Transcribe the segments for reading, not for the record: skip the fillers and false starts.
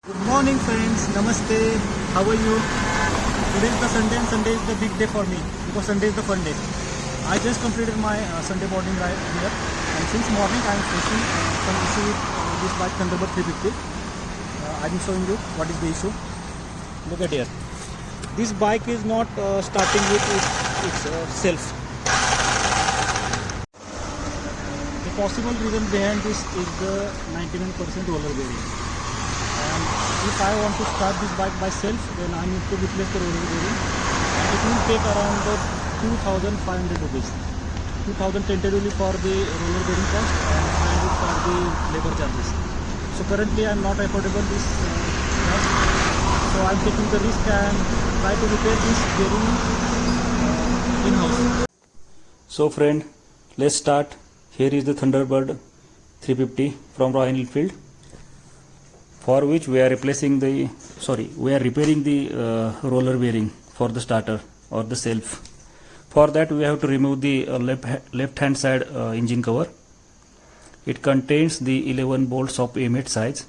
Good morning friends, namaste, how are you? Today is the Sunday and Sunday is the big day for me because Sunday is the fun day. I just completed my Sunday morning ride here and since morning I am facing some issue with this bike Thunderbird 350. I am showing you what is the issue. Look at here. This bike is not starting with itself. The possible reason behind this is the 99% roller bearing. And if I want to start this bike by self, then I need to replace the roller bearing and it will take around 2,500 rupees. 2,000 tentatively for the roller bearing cost and 500 for the labor charges. So currently I am not affordable this cost. So I am taking the risk and try to repair this bearing in-house. So friend, let's start. Here is the Thunderbird 350 from Royal Enfield, for which we are repairing the roller bearing for the starter or the self. For that we have to remove the left hand side engine cover. It contains the 11 bolts of M8 size.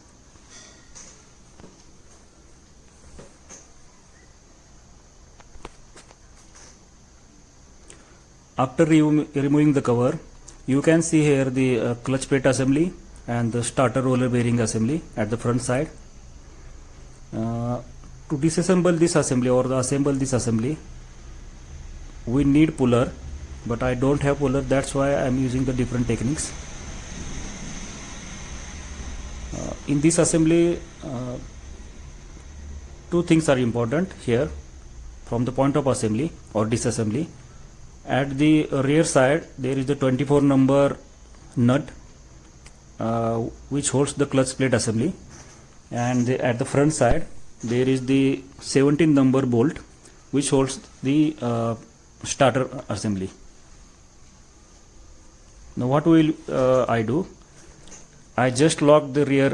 After removing the cover, you can see here the clutch plate assembly and the starter roller bearing assembly at the front side. To disassemble this assembly or assemble this assembly, we need puller, but I don't have puller, that's why I am using the different techniques. In this assembly, two things are important here from the point of assembly or disassembly. At the rear side there is the 24 number nut which holds the clutch plate assembly, and at the front side there is the 17 number bolt which holds the starter assembly. Now what will I do? I just lock the rear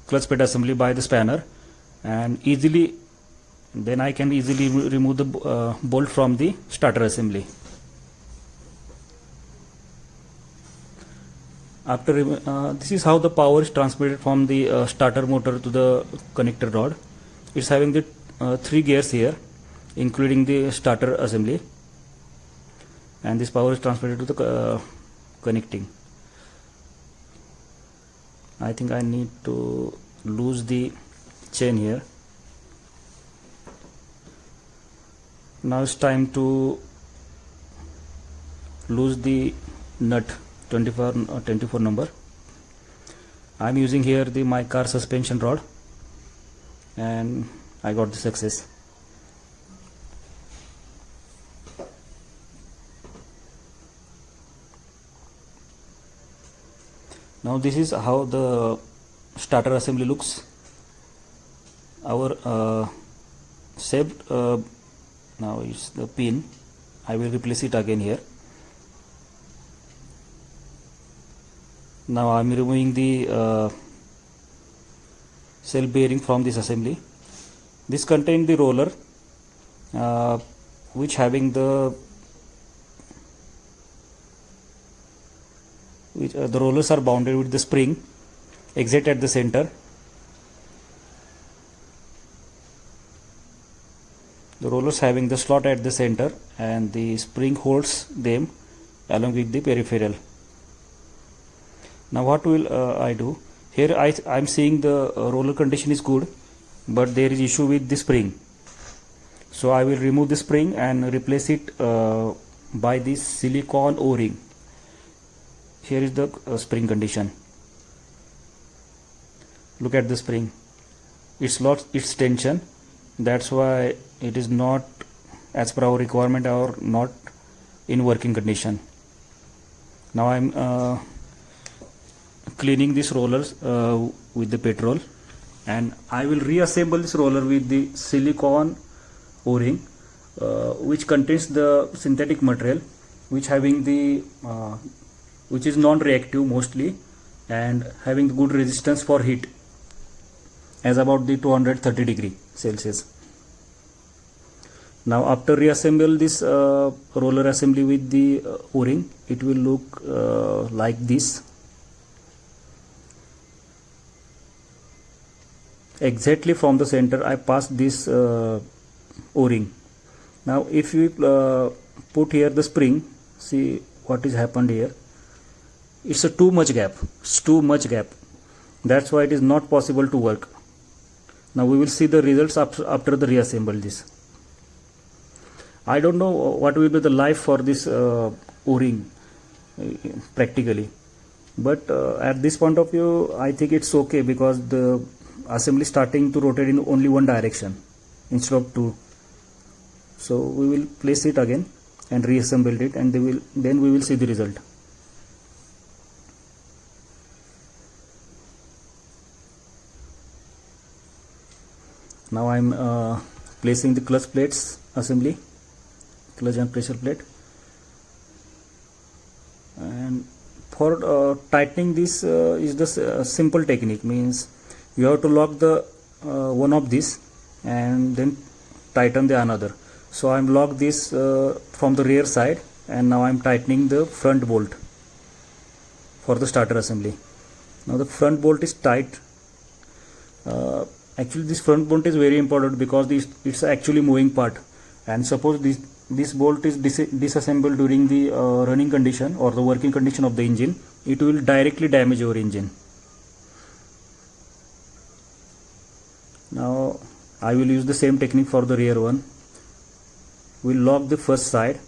clutch plate assembly by the spanner and then I can easily remove the bolt from the starter assembly. After this is how the power is transmitted from the starter motor to the connector rod. It's having the 3 gears here, including the starter assembly, and this power is transmitted to the connecting. I think I need to lose the chain here. Now it's time to lose the nut 24 number. I am using here my car suspension rod and I got the success. Now this is how the starter assembly looks. Our saved now is the pin. I will replace it again here. Now I am removing the self bearing from this assembly. This contains the roller which having the rollers are bounded with the spring exit at the center. The rollers having the slot at the center and the spring holds them along with the peripheral. Now what will I do? Here I am seeing the roller condition is good, but there is issue with the spring. So I will remove the spring and replace it by this silicone O-ring. Here is the spring condition. Look at the spring. It's lost its tension. That's why it is not as per our requirement or not in working condition. Now I am cleaning these rollers with the petrol, and I will reassemble this roller with the silicone O-ring which contains the synthetic material which having the which is non-reactive mostly and having good resistance for heat as about the 230 degree Celsius. Now after reassemble this roller assembly with the O-ring, it will look like this. exactly from the center I pass this o-ring. Now if we put here the spring, see what is happened here. It's a too much gap. That's why it is not possible to work. Now we will see the results after the reassemble this. I don't know what will be the life for this o-ring practically, but at this point of view I think it's okay, because the assembly starting to rotate in only one direction instead of two. So we will place it again and reassemble it, and then we will see the result. Now I am placing the clutch plates assembly, clutch and pressure plate, and for tightening this is the simple technique. Means you have to lock the one of this and then tighten the another. So I am locked this from the rear side, and now I am tightening the front bolt for the starter assembly. Now the front bolt is tight. Actually this front bolt is very important, because it's actually moving part, and suppose this bolt is disassembled during the running condition or the working condition of the engine, it will directly damage your engine. Now I will use the same technique for the rear one. We'll lock the first side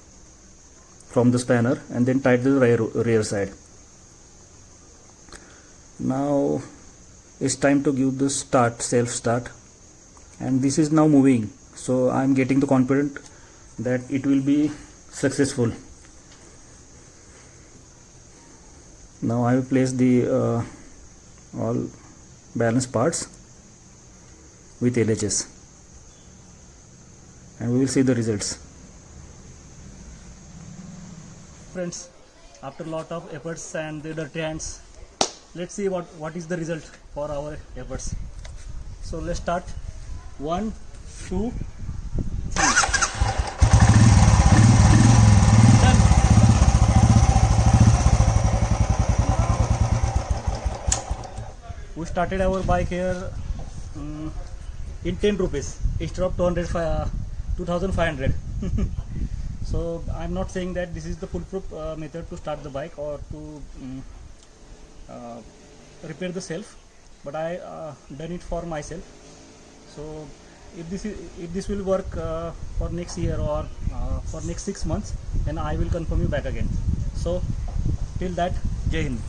from the spanner and then tighten the rear side. Now it's time to give the self start, and this is now moving, so I am getting the confident that it will be successful. Now I will place the all balance parts with LHS, and we will see the results. Friends, after a lot of efforts and the dirty hands, let's see what is the result for our efforts. So let's start. 1, 2, 3. Done. We started our bike here in 10 rupees instead of 2,500. So I'm not saying that this is the foolproof method to start the bike or to repair the self, but I done it for myself. So if this will work for next year or for next 6 months, then I will confirm you back again. So till that, Jai Hind.